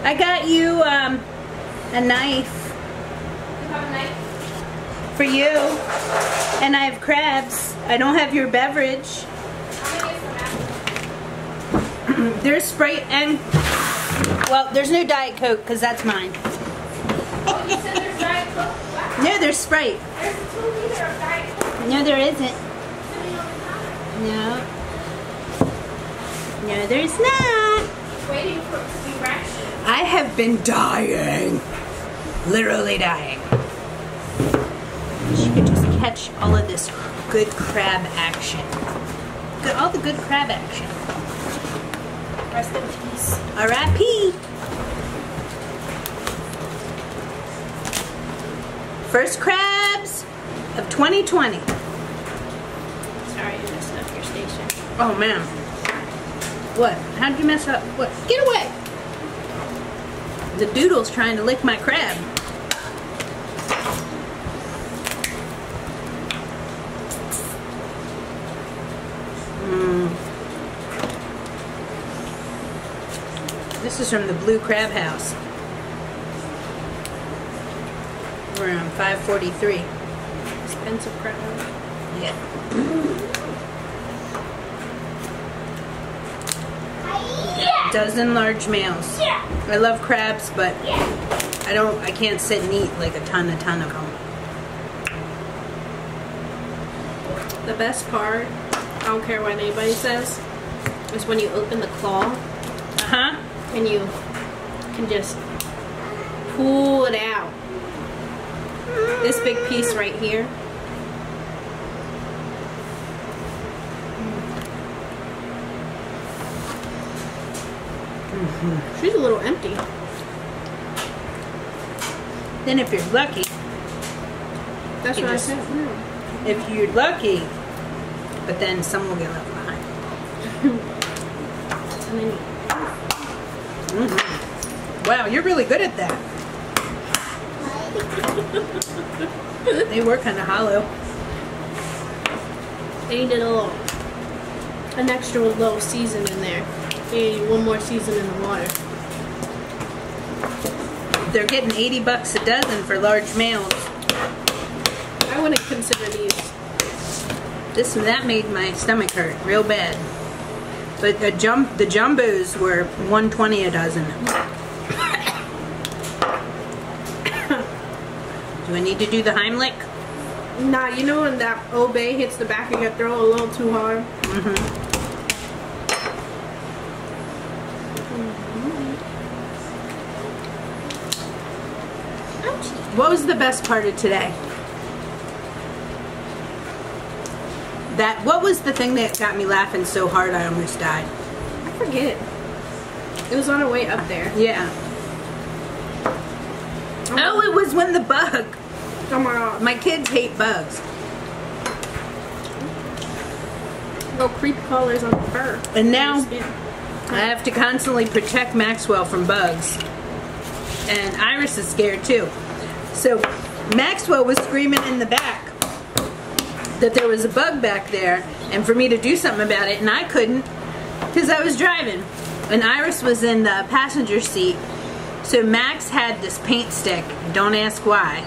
I got you a knife. You have a knife? For you. And I have crabs. I don't have your beverage. I'm gonna get some apples. There's Sprite and... Well, there's no Diet Coke because that's mine. Oh, you said there's Diet Coke? What? No, there's Sprite. There's a 2 liter of Diet Coke No, there isn't. sitting on the counter. No. No, there's not. Waiting for it to be rationed. I have been dying. Literally dying. You could just catch all of this good crab action. All the good crab action. Rest in peace. R.I.P. First crabs of 2020. Sorry, you messed up your station. Oh man. What? How'd you mess up? What? Get away! The doodle's trying to lick my crab. This is from the Blue Crab House. We're on 543. Expensive crab. Yeah. Dozen large males. I love crabs, but I can't sit and eat like a ton of them. The best part, I don't care what anybody says, is when you open the claw Uh-huh. and you can just pull it out. This big piece right here. She's a little empty. Then if you're lucky, That's You what I just- said. if you're lucky, but then some will get left behind. And then Wow, you're really good at that. They were kind of hollow. they did an extra little season in there. They need one more season in the water. They're getting $80 a dozen for large males. I wouldn't consider these. That made my stomach hurt real bad. But the jumbos were $1.20 a dozen. Do I need to do the Heimlich? Nah, you know when that obey hits the back of your throat a little too hard? What was the best part of today? What was the thing that got me laughing so hard I almost died? I forget. It was on our way up there. Yeah. Oh, it was when the bug. Oh my god. My kids hate bugs. Go creep colors on the fur. And now Skin. I have to constantly protect Maxwell from bugs. And Iris is scared too. So Maxwell was screaming in the back that there was a bug back there and for me to do something about it, and I couldn't because I was driving. And Iris was in the passenger seat. So Max had this paint stick, don't ask why.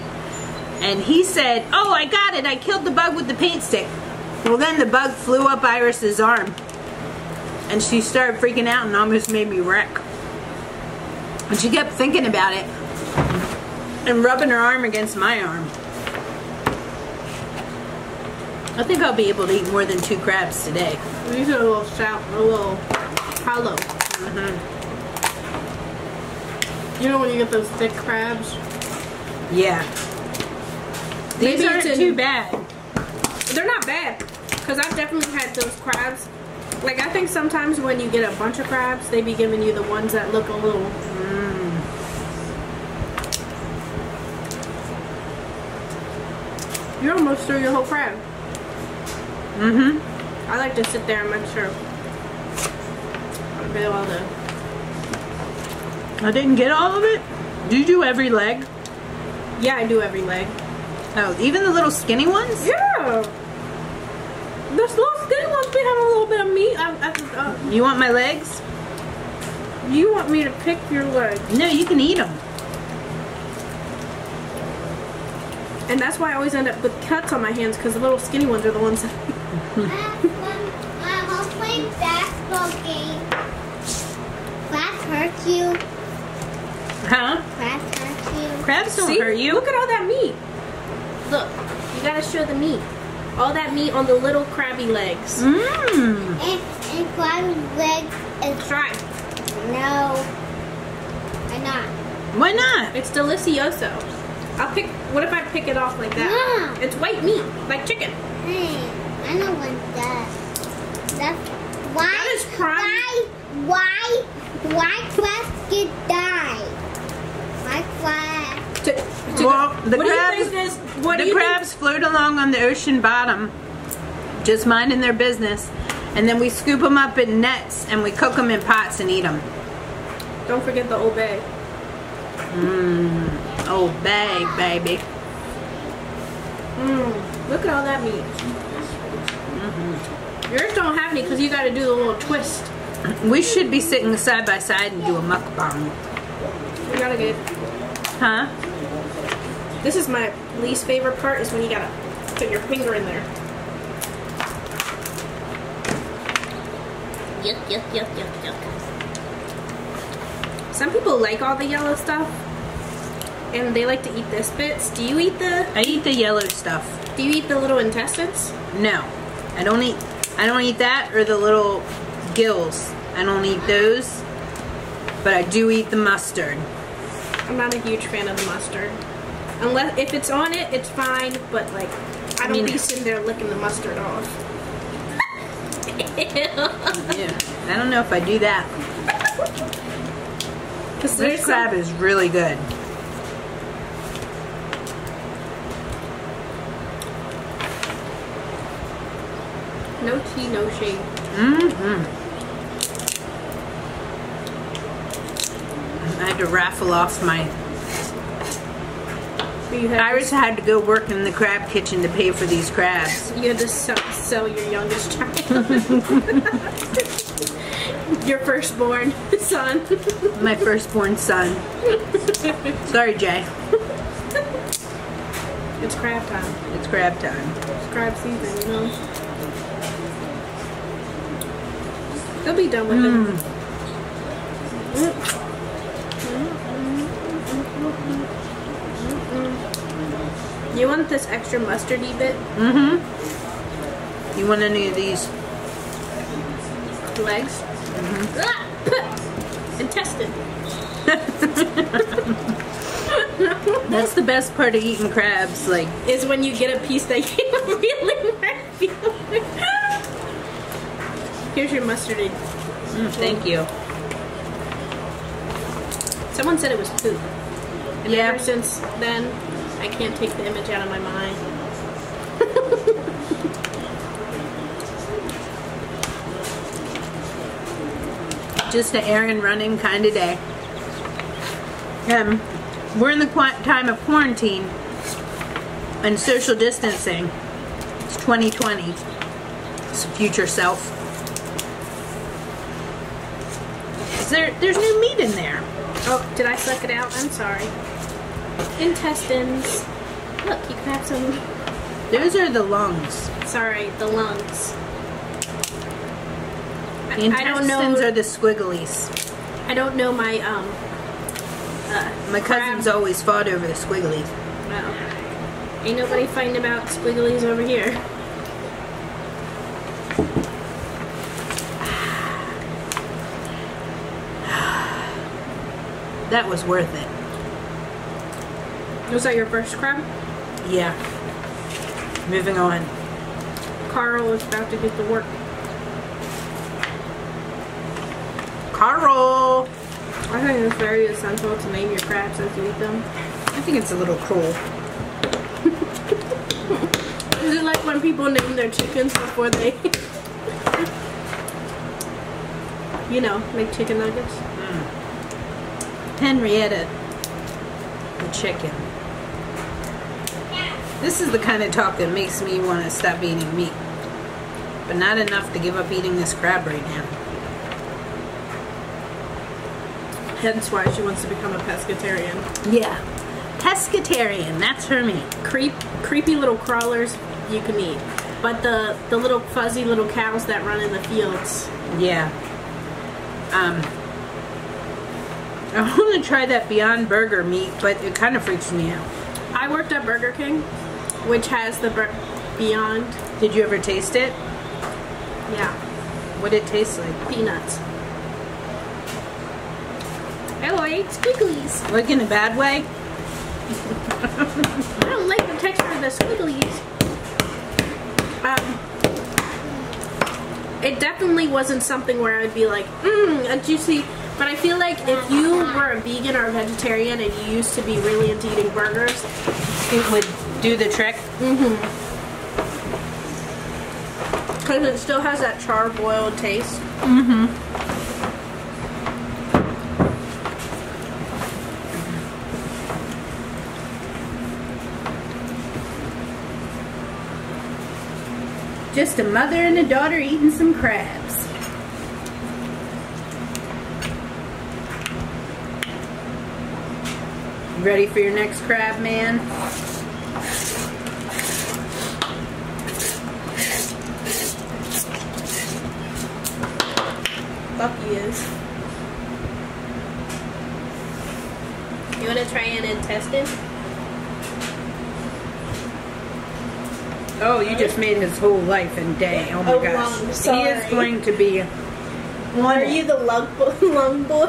And he said, "Oh, I got it, I killed the bug with the paint stick." Well, then the bug flew up Iris's arm. And she started freaking out and almost made me wreck. And she kept thinking about it and rubbing her arm against my arm. I think I'll be able to eat more than 2 crabs today. These are a little hollow. You know when you get those thick crabs? Yeah. These Maybe aren't it's too bad. They're not bad. Because I've definitely had those crabs. Like, I think sometimes when you get a bunch of crabs, they be giving you the ones that look a little... You're almost through your whole crab. I like to sit there and make sure I get all the... I didn't get all of it? Do you do every leg? Yeah, I do every leg. Oh, even the little skinny ones? Yeah! Those little skinny ones be having a little bit of meat. You want my legs? You want me to pick your legs. No, you can eat them. And that's why I always end up with cuts on my hands, because the little skinny ones are the ones that... I'll play basketball game. Crabs hurt you. Huh? Crabs hurt you. Crabs don't See? hurt you. Look at all that meat. Look, you gotta show the meat. All that meat on the little crabby legs. Mmm. And crab's leg is... Try. No. I'm not. Why not? It's delicioso. I'll pick... What if I pick it off like that? No. It's white meat, like chicken. Hey, I don't want that. That's... Why? That is prime. Why crabs get die? Why crabs? Well, the what crabs, do you think is... What do the you crabs float along on the ocean bottom, just minding their business, and then we scoop them up in nets and we cook them in pots and eat them. Think? Don't forget the Old Bay. Mmm, Old Bay, baby. Mmm, look at all that meat. Yours don't have any because you got to do the little twist. We should be sitting side by side and do a mukbang. You gotta get... Huh? This is my least favorite part, is when you gotta put your finger in there. Yuck. Some people like all the yellow stuff, and they like to eat this bits. Do you eat the... I eat the yellow stuff. Do you eat the little intestines? No, I don't eat that or the little gills. I don't eat those, but I do eat the mustard. I'm not a huge fan of the mustard. Unless, if it's on it, it's fine, but like, I don't be sitting there licking the mustard off. Yeah, I don't know if I do that. This crab is really good. No tea, no shade. I had to raffle off my... You had Iris had to go work in the crab kitchen to pay for these crabs. You had to sell your youngest child. Your firstborn son. My firstborn son. Sorry, Jay. It's crab time. It's crab time. It's crab season, you know. They'll be done with it. You want this extra mustardy bit? You want any of these? Legs? Intestine. That's the best part of eating crabs, like... Is when you get a piece that you really want to feel. Here's your mustardy. Thank you. Someone said it was poop. And Yeah. ever since then, I can't take the image out of my mind. Just an errand running kind of day. We're in the time of quarantine and social distancing. It's 2020. It's future self. There's new meat in there. Oh, did I suck it out? I'm sorry. Intestines. Look, you can have some. Those are the lungs. Sorry, the lungs. The intestines are the squigglies. I don't know my My cousins always fought over the squigglies. Well, ain't nobody fighting about squigglies over here. That was worth it. Was that your first crab? Yeah. Moving on. Carl is about to get to work. Carl! I think it's very essential to name your crabs as you eat them. I think it's a little cruel. Is it like when people name their chickens before they, you know, make chicken nuggets? Henrietta, the chicken. This is the kind of talk that makes me want to stop eating meat. But not enough to give up eating this crab right now. That's why she wants to become a pescatarian. Yeah. Pescatarian, that's her meat. Creepy little crawlers you can eat. But the little fuzzy little cows that run in the fields. Yeah. I want to try that Beyond Burger meat, but it kind of freaks me out. I worked at Burger King, which has the Beyond. Did you ever taste it? Yeah. What did it taste like? Peanuts. Oh, I ate squigglies. Like in a bad way? I don't like the texture of the squigglies. It definitely wasn't something where I'd be like, a juicy. But I feel like if you were a vegan or a vegetarian and you used to be really into eating burgers, it would do the trick. Because it still has that char-boiled taste. Just a mother and a daughter eating some crabs. Ready for your next crab, man? Bucky is. You want to try an intestine? Oh, you just made his whole life and day. Oh my gosh. Lung, He sorry. is going to be one. Are you the lung boy?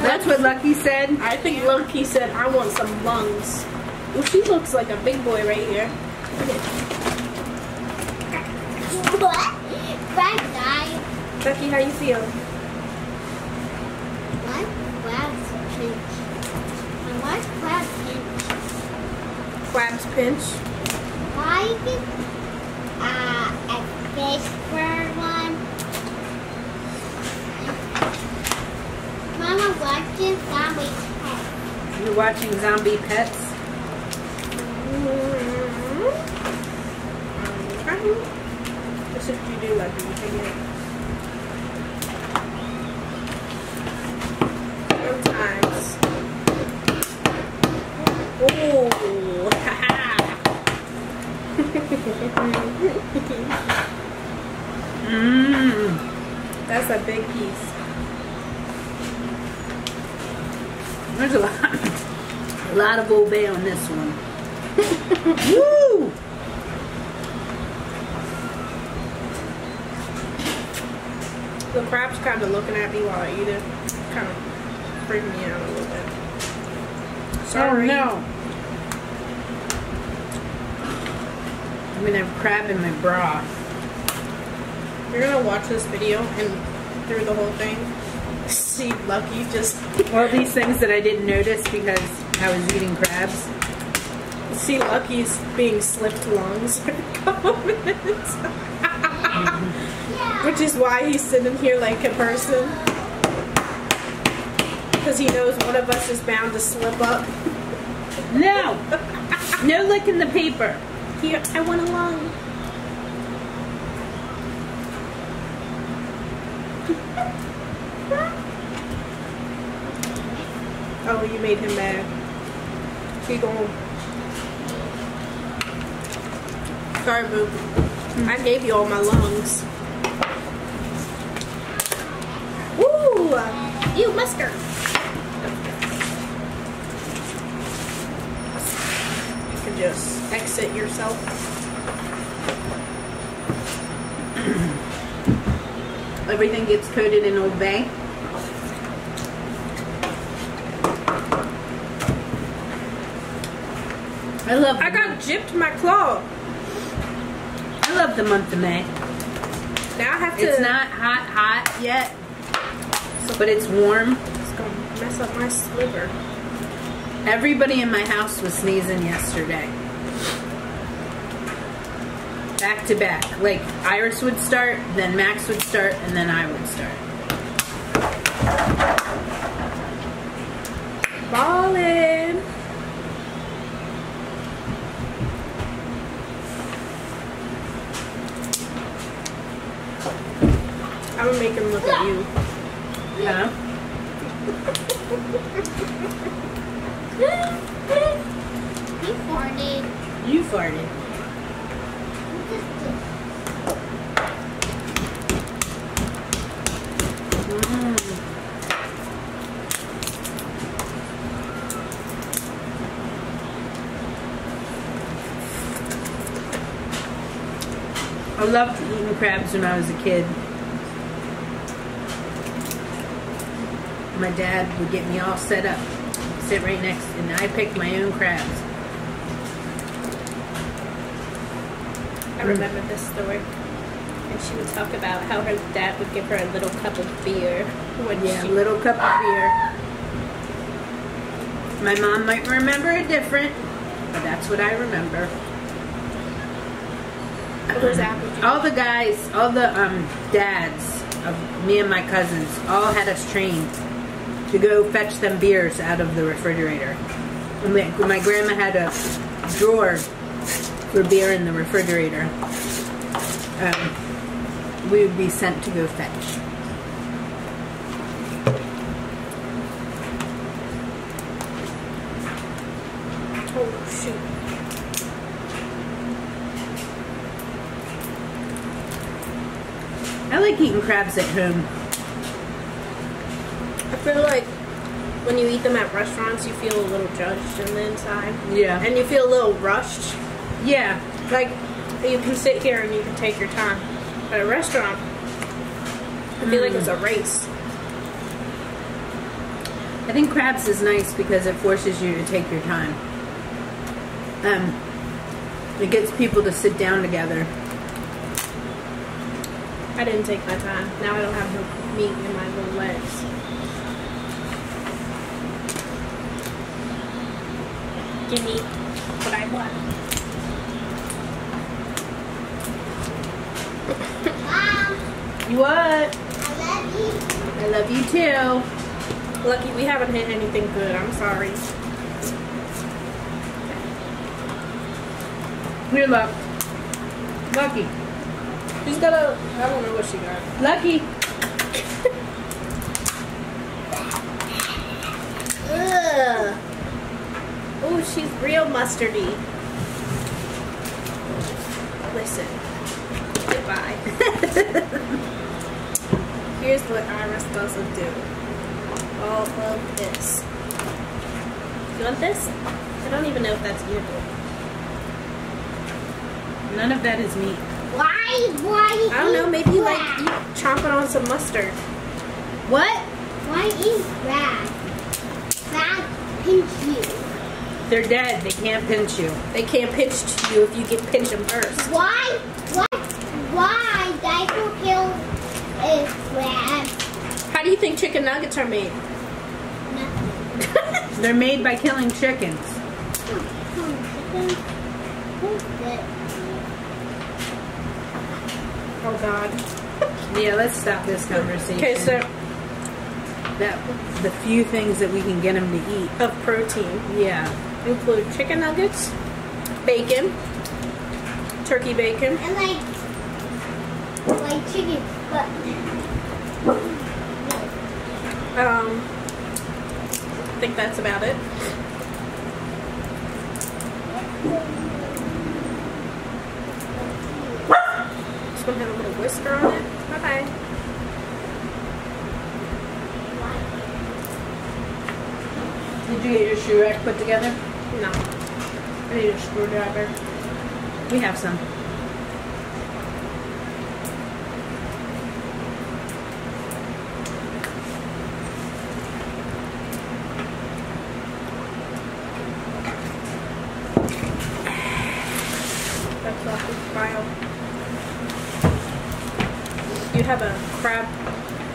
That's what Lucky said. I think Lucky said, I want some lungs. Well, she looks like a big boy right here. What? Crab died. Becky, how you feel? What? Crab's pinch. And what's crab pinch? Crab's pinch. Why is a fish bird one? Mama watching zombie pets. You're watching Zombie Pets. That's what you do, Lucky. You take it. Sometimes. Oh, haha. That's a big piece. There's a lot of Old Bay on this one. Woo! The crab's kind of looking at me while I eat it. Kind of freaking me out a little bit. Sorry. Oh no. I'm gonna have crab in my bra. You're gonna watch this video and through the whole thing, see Lucky just All these things that I didn't notice because I was eating crabs. see Lucky's being slipped lungs for a couple minutes. Which is why he's sitting here like a person. Because he knows one of us is bound to slip up. No! No licking the paper. Here, I want a lung. Oh, you made him mad. Keep going. Sorry, boo. I gave you all my lungs. Woo! You mustard. You can just exit yourself. Everything gets coated in Old Bay. I got gypped my claw. I love the month of May. Now I have to. It's not hot yet, but it's warm. It's gonna mess up my sliver. Everybody in my house was sneezing yesterday. Back to back. Like Iris would start, then Max would start, and then I would start. Ballin'. gonna make him look at you. Huh? He farted. You farted. I loved eating crabs when I was a kid. My dad would get me all set up, sit right next, and I picked my own crabs. I remember this story. And she would talk about how her dad would give her a little cup of beer. When Yeah, she a little cup of beer. My mom might remember it different, but that's what I remember. What was apple juice? All the guys, all the dads of me and my cousins all had us trained to go fetch them beers out of the refrigerator. And my grandma had a drawer for beer in the refrigerator. We would be sent to go fetch. Oh, shoot. I like eating crabs at home. I feel like when you eat them at restaurants, you feel a little judged in the inside. Yeah. And you feel a little rushed. Yeah. Like, you can sit here and you can take your time. At a restaurant, I feel like it's a race. I think crabs is nice because it forces you to take your time. It gets people to sit down together. I didn't take my time. Now I don't have no meat in my little legs. Give me what I want. Mom, You what? I love you. I love you too. Lucky we haven't hit anything good. I'm sorry. Here, look. Lucky. She's got a... I don't know what she got. Lucky. Ugh. Oh, she's real mustardy. Listen. Goodbye. Here's what Iris doesn't do. All of this. You want this? I don't even know if that's eatable. None of that is meat. Why? I don't know, maybe like you chomping on some mustard. What? Why eat crab? Crab pinch you. They're dead. They can't pinch you. They can't pinch to you if you get pinch them first. Why Dino kill a crab? How do you think chicken nuggets are made? Nothing. They're made by killing chickens. Oh God. Yeah, let's stop this conversation. Okay, so the few things that we can get them to eat. of protein Yeah. include chicken nuggets, bacon, turkey bacon, And like chicken, but I think that's about it. This one had a little whisker on it. Bye bye. Did you get your shoe rack put together? No. I need a screwdriver. We have some. That's off the file. You have a crab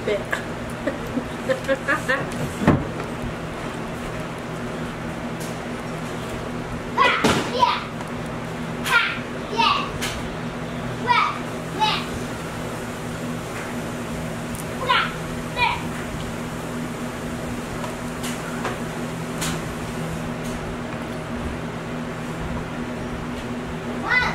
bit. yeah, yeah. Well,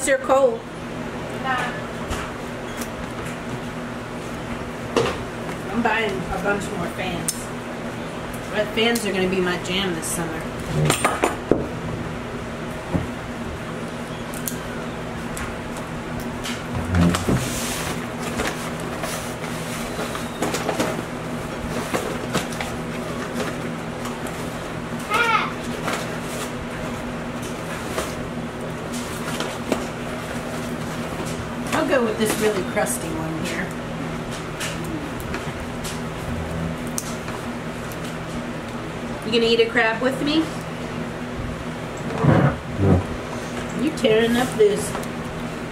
Unless you're cold. Nah. I'm buying a bunch more fans. But fans are going to be my jam this summer. I'll go with this really crusty one here. You gonna eat a crab with me? You tearing up this.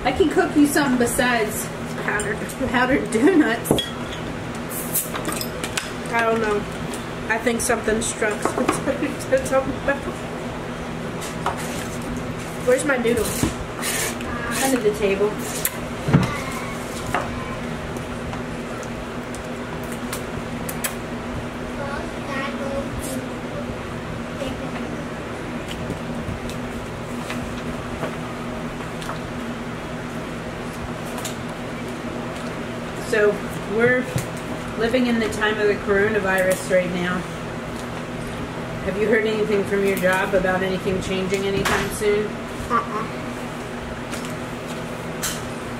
I can cook you something besides powdered donuts. I don't know. I think something struck. Where's my noodle? Under the table. So we're living in the time of the coronavirus right now. Have you heard anything from your job about anything changing anytime soon?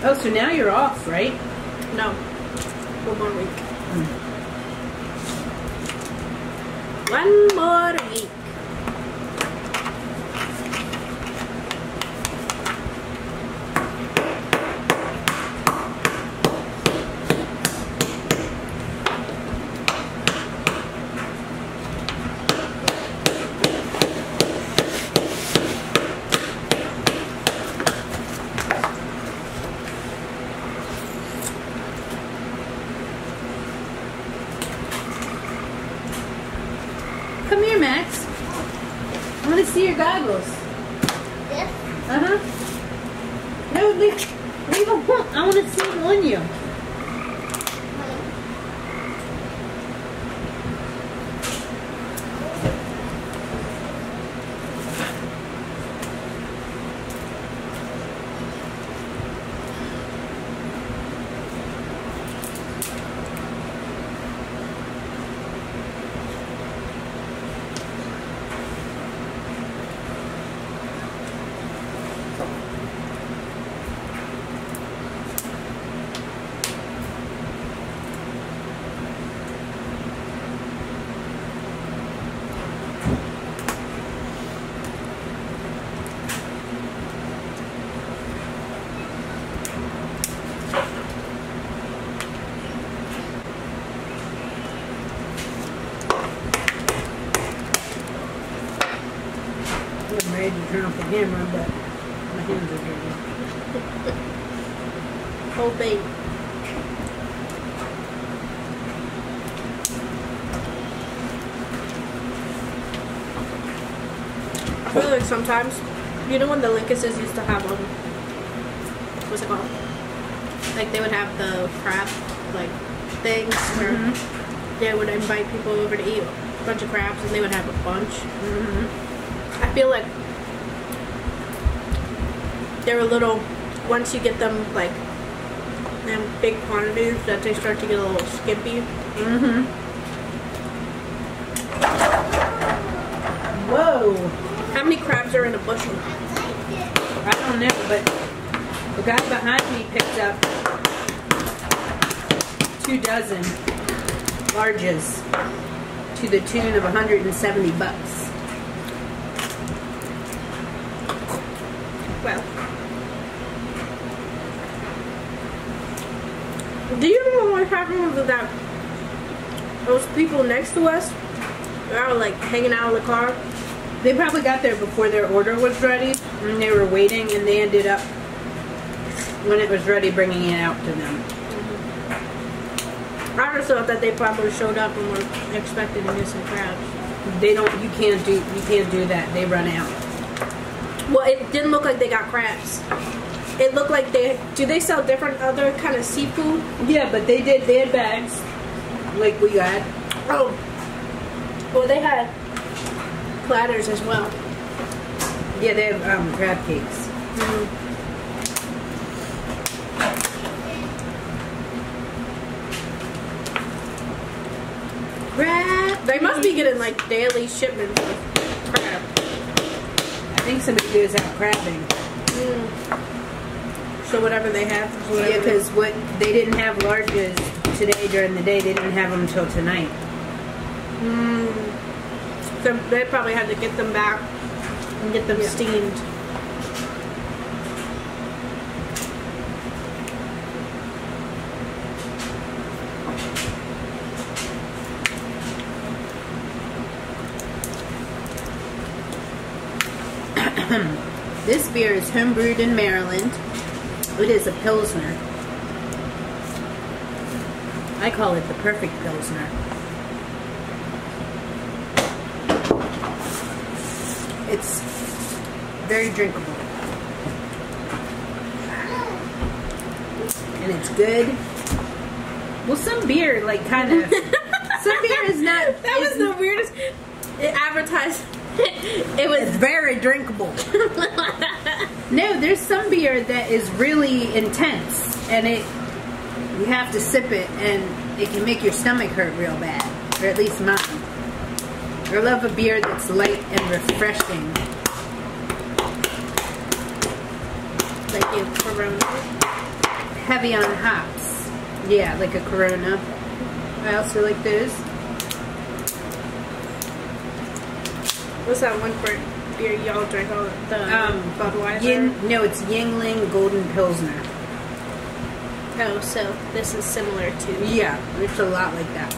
Oh, so now you're off, right? No. 1 more week. One more week. Come here, Max. I want to see your goggles. This? No, leave them. I want to see them on you. I'm ready to turn off the camera, but my hands are dirty. Whole thing. I feel like sometimes, you know when the Linkuses used to have what's it called? Like they would have the crab like things where they would invite people over to eat a bunch of crabs and they would have a bunch. I feel like they're a little, once you get them like in big quantities, that they start to get a little skimpy. Whoa! How many crabs are in a bushel? I don't know, but the guy behind me picked up 24 larges to the tune of $170. Well, do you know what happened with that? Those people next to us, they were like hanging out in the car. They probably got there before their order was ready, and they were waiting, and they ended up, when it was ready, bringing it out to them. I just thought that they probably showed up and were expecting to get some crabs. They don't. You can't do that. They run out. Well, it didn't look like they got crabs. It looked like do they sell different other kind of seafood? Yeah, but they did. They had bags, like we had. Oh, well, they had platters as well. Yeah, they have crab cakes. They must be getting like daily shipments of crab. I think somebody goes out crabbing. So whatever they have. Yeah, because what they didn't have larges today during the day, they didn't have them until tonight. So they probably had to get them back and get them steamed. This beer is homebrewed in Maryland. It is a Pilsner. I call it the perfect Pilsner. It's very drinkable. And it's good. Well, some beer, like, kind of... some beer is not... That was the weirdest... It advertised... It's very drinkable. No, there's some beer that is really intense, and you have to sip it, and it can make your stomach hurt real bad, or at least mine. I love a beer that's light and refreshing. Like a Corona. Heavy on hops. Yeah, like a Corona. I also like those. What's that one beer y'all drink? All the Budweiser? No, it's Yingling Golden Pilsner. Oh, so this is similar to... Yeah, it's a lot like that.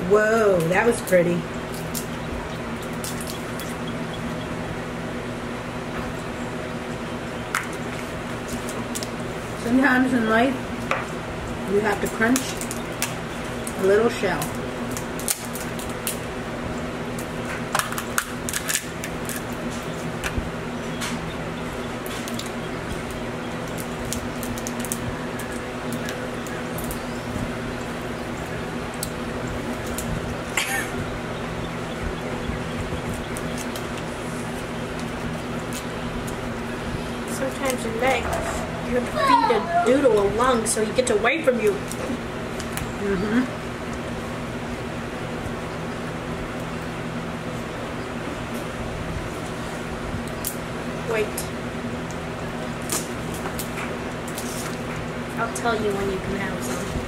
Whoa, that was pretty. Sometimes in life, you have to crunch a little shell. Sometimes in life, you have to feed a doodle a lung so he gets away from you. Wait. I'll tell you when you can have some.